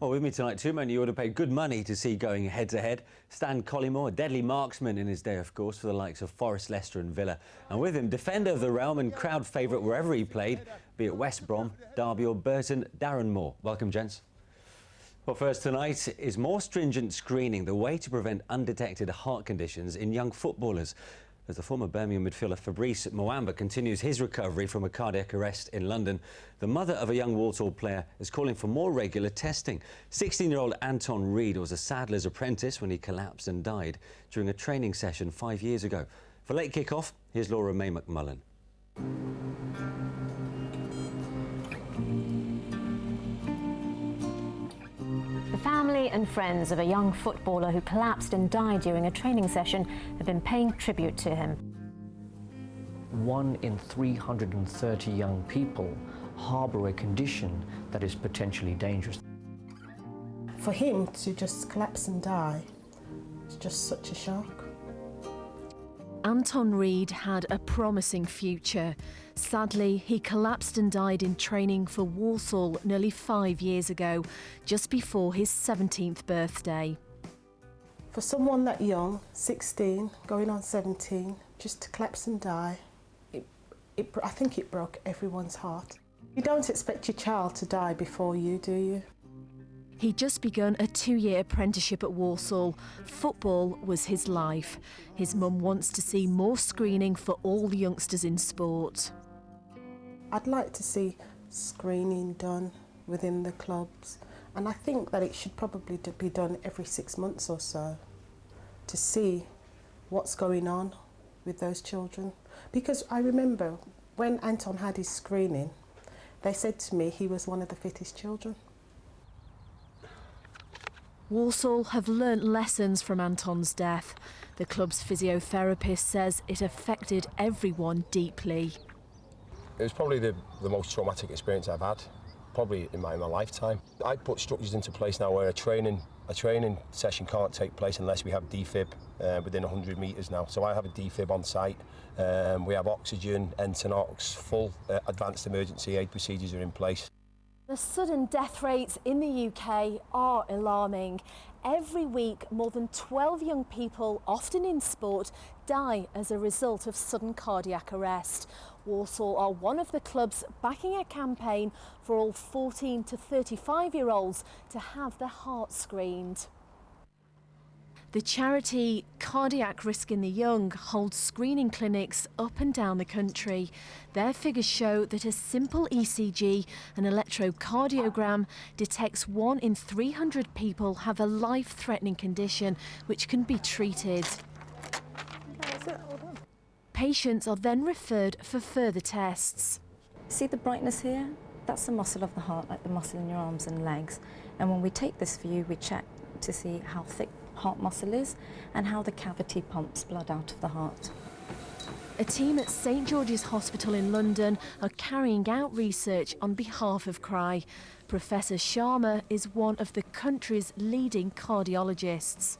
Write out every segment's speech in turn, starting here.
Well, with me tonight, two men you would have paid good money to see going head-to-head. Stan Collymore, a deadly marksman in his day, of course, for the likes of Forest, Leicester and Villa. And with him, defender of the realm and crowd favourite wherever he played, be it West Brom, Derby or Burton, Darren Moore. Welcome, gents. Well, first tonight is more stringent screening, the way to prevent undetected heart conditions in young footballers. As the former Birmingham midfielder Fabrice Muamba continues his recovery from a cardiac arrest in London, the mother of a young Walsall player is calling for more regular testing. 16-year-old Anton Reid was a saddler's apprentice when he collapsed and died during a training session 5 years ago. For late kick-off, here's Laura May McMullen. The family and friends of a young footballer who collapsed and died during a training session have been paying tribute to him. 1 in 330 young people harbour a condition that is potentially dangerous. For him to just collapse and die, it's just such a shock. Anton Reid had a promising future. Sadly, he collapsed and died in training for Walsall nearly 5 years ago, just before his 17th birthday. For someone that young, 16, going on 17, just to collapse and die, I think it broke everyone's heart. You don't expect your child to die before you, do you? He'd just begun a 2-year apprenticeship at Walsall. Football was his life. His mum wants to see more screening for all the youngsters in sport. I'd like to see screening done within the clubs, and I think that it should probably be done every 6 months or so to see what's going on with those children. Because I remember when Anton had his screening, they said to me he was one of the fittest children. Walsall have learnt lessons from Anton's death. The club's physiotherapist says it affected everyone deeply. It was probably the most traumatic experience I've had, probably in my lifetime. I put structures into place now where a training session can't take place unless we have defib within 100 metres now. So I have a defib on site. We have oxygen, Entonox, full advanced emergency aid procedures are in place. The sudden death rates in the UK are alarming. Every week, more than 12 young people, often in sport, die as a result of sudden cardiac arrest. Walsall are one of the clubs backing a campaign for all 14 to 35-year-olds to have their hearts screened. The charity Cardiac Risk in the Young holds screening clinics up and down the country. Their figures show that a simple ECG, an electrocardiogram, detects 1 in 300 people have a life-threatening condition which can be treated. Patients are then referred for further tests. See the brightness here? That's the muscle of the heart, like the muscle in your arms and legs. And when we take this view, we check to see how thick heart muscle is and how the cavity pumps blood out of the heart. A team at St George's Hospital in London are carrying out research on behalf of CRY. Professor Sharma is one of the country's leading cardiologists.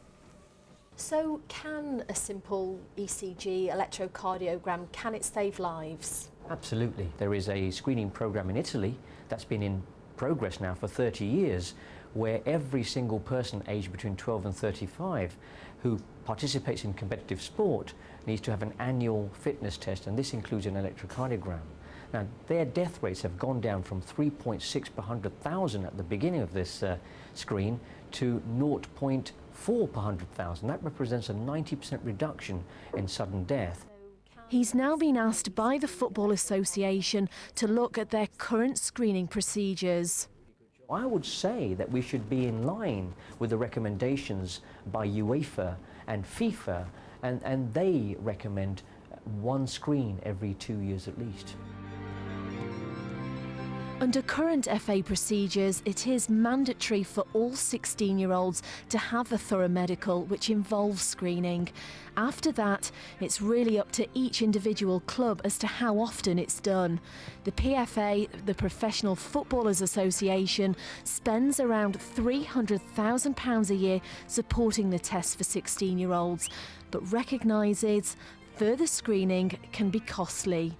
So can a simple ECG, electrocardiogram, can it save lives? Absolutely. There is a screening programme in Italy that's been in progress now for 30 years, where every single person aged between 12 and 35 who participates in competitive sport needs to have an annual fitness test, and this includes an electrocardiogram. Now, their death rates have gone down from 3.6 per 100,000 at the beginning of this screen to 0.4 per 100,000. That represents a 90% reduction in sudden death. He's now been asked by the Football Association to look at their current screening procedures. I would say that we should be in line with the recommendations by UEFA and FIFA, and they recommend 1 screen every 2 years at least. Under current FA procedures, it is mandatory for all 16-year-olds to have a thorough medical, which involves screening. After that, it's really up to each individual club as to how often it's done. The PFA, the Professional Footballers Association, spends around £300,000 a year supporting the test for 16-year-olds, but recognises further screening can be costly.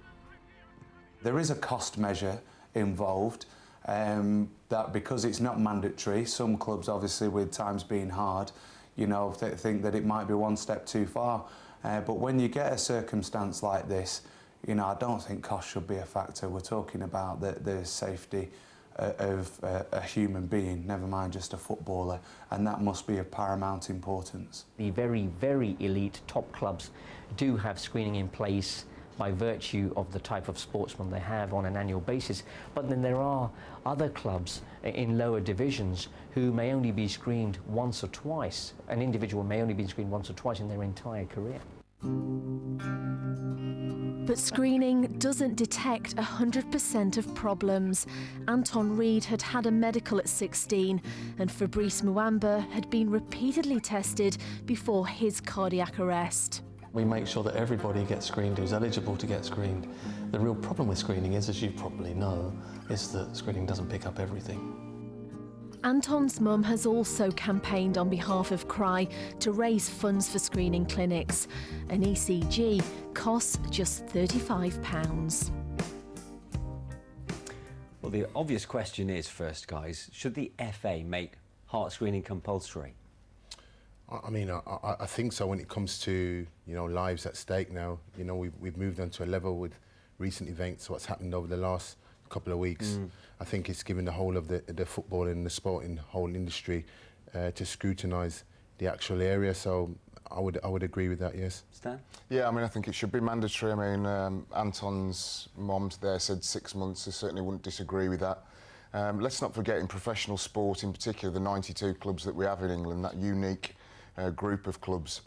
There is a cost measure involved. that because it's not mandatory, some clubs, obviously with times being hard, you know, think that it might be one step too far. But when you get a circumstance like this, you know, I don't think cost should be a factor. We're talking about the safety of a human being, never mind just a footballer, and that must be of paramount importance. The very, very elite top clubs do have screening in place by virtue of the type of sportsman they have on an annual basis. But then there are other clubs in lower divisions who may only be screened once or twice. An individual may only be screened once or twice in their entire career. But screening doesn't detect 100% of problems. Anton Reid had had a medical at 16, and Fabrice Muamba had been repeatedly tested before his cardiac arrest. We make sure that everybody gets screened who's eligible to get screened. The real problem with screening is, as you probably know, is that screening doesn't pick up everything. Anton's mum has also campaigned on behalf of CRY to raise funds for screening clinics. An ECG costs just £35. Well, the obvious question is, first, guys, should the FA make heart screening compulsory? I mean, I think so when it comes to, you know, lives at stake now. You know, we've moved on to a level with recent events, what's happened over the last couple of weeks. I think it's given the whole of the football and the sporting whole industry to scrutinise the actual area. So I would agree with that, yes. Stan? Yeah, I mean, I think it should be mandatory. I mean, Anton's mum there said 6 months. I certainly wouldn't disagree with that. Let's not forget, in professional sport in particular, the 92 clubs that we have in England, that unique group of clubs,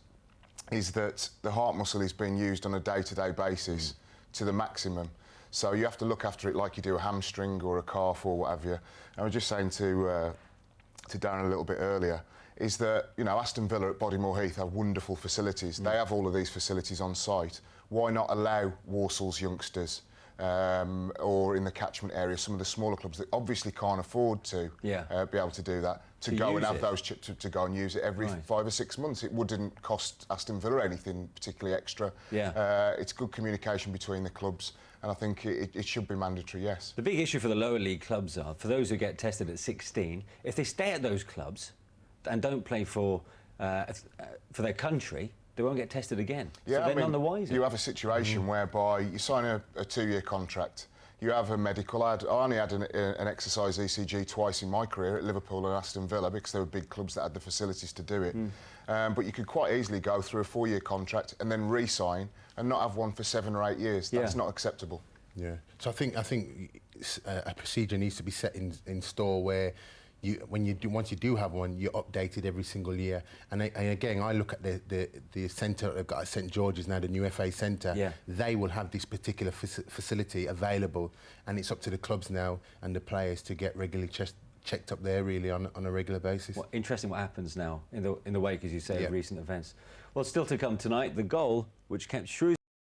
is that the heart muscle is being used on a day-to-day basis to the maximum. So you have to look after it like you do a hamstring or a calf or whatever. I was just saying to Darren a little bit earlier, is that, you know, Aston Villa at Bodymore Heath have wonderful facilities. They have all of these facilities on site. Why not allow Warsall's youngsters or in the catchment area, some of the smaller clubs that obviously can't afford to be able to do that, to go and have those to go and use it every 5 or 6 months. It wouldn't cost Aston Villa anything particularly extra. It's good communication between the clubs, and I think it should be mandatory, yes. The big issue for the lower league clubs are, for those who get tested at 16, if they stay at those clubs and don't play for their country, they won't get tested again. Yeah, so they're none the wiser. You have a situation whereby you sign a 2-year contract, you have a medical. I only had an exercise ECG twice in my career at Liverpool and Aston Villa because they were big clubs that had the facilities to do it. But you could quite easily go through a 4-year contract and then re-sign and not have one for 7 or 8 years. That's not acceptable. Yeah. So I think a procedure needs to be set in store where once you do have one, you update it every single year. And again, I look at the centre they've got at St George's now, the new FA centre. They will have this particular facility available, and it's up to the clubs now and the players to get regularly checked up there, really, on a regular basis. Well, interesting what happens now in the wake, as you say, of recent events. Well, still to come tonight, the goal which kept Shrewsbury